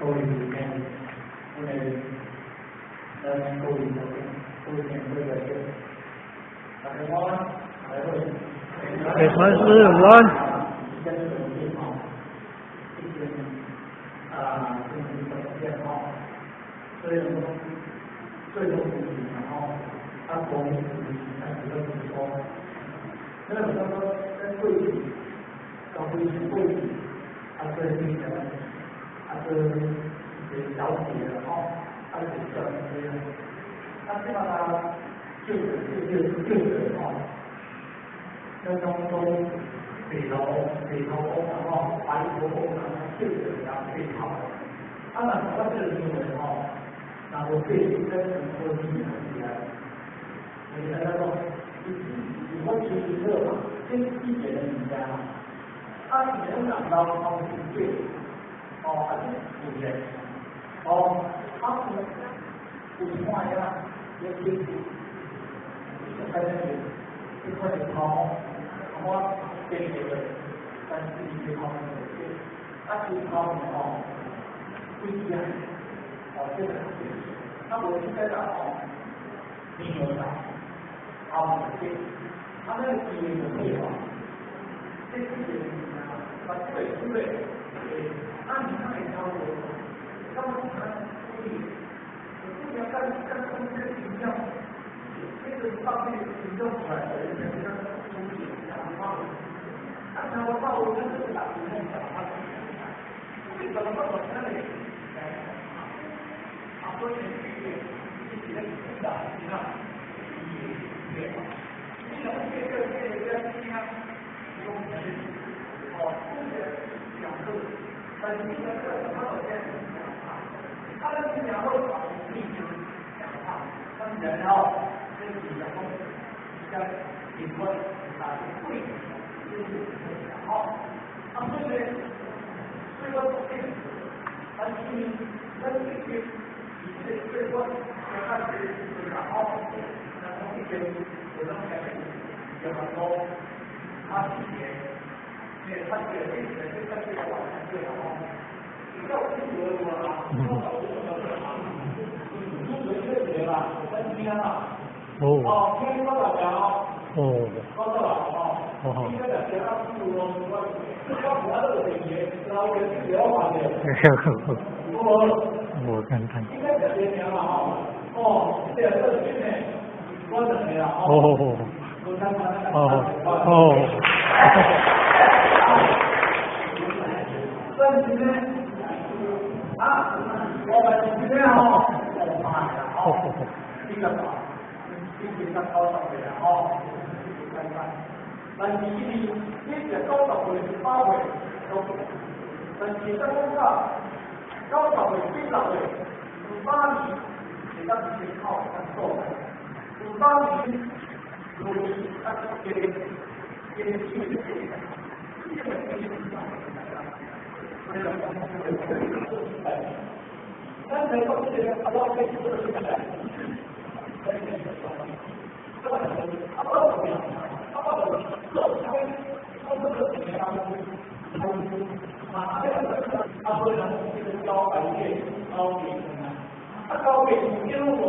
câu gì nghe câu này đang câu gì đó câu chuyện bây giờ chưa phải ngon phải rồi để thôi cứ đừng lên chân đường đi học cái chuyện chuyện học最后然后他国民他觉得怎么说？那么他说在贵体，高贵体贵体，他是那个他是了解的哦，他是怎么样？他希望他就是哦，在中北头欧然后白头欧然后就是这样最好。他们说这个英文哦。然后对跟很多经常起来，你看他说，以后其实这嘛，跟一点的人家嘛，他能想到他们是对，还是主人，他们普通话呀，也可以，就是在那里一块钱掏，然后给的，但是一些他们有些，他其实他们不一样。这个那我现在讲民有党，他那个基因的配方，这是对，按你那里教我，他们不能干这个形象，这个上面形象出来的人家东西讲话，按照我跟这个打形象讲话，为什么我那里？所以自己的成长实际上越好。你怎么越尽量用这些讲课，本地的课什么都先讲他，他的思想会把历史讲他，他们人身体然后像理论会就是他们这些所以说他去跟这些。最后开始然后一些有那么有很多他之前他决定的就在这个晚上就好，比较不合我啊，你学吧，三天了。天高了高了应该在学校不多，我这个学，然后也是聊完的。我看看。应该这些年了这个训练多整没了问题呢？我们今天这个高手的但是呢個高手會包圍到，但其實工作高手會邊度嘅？唔單止其實唔係靠人做嘅，唔單止努力嘅但係嗰啲阿拉伯都係咁嘅。高给因为我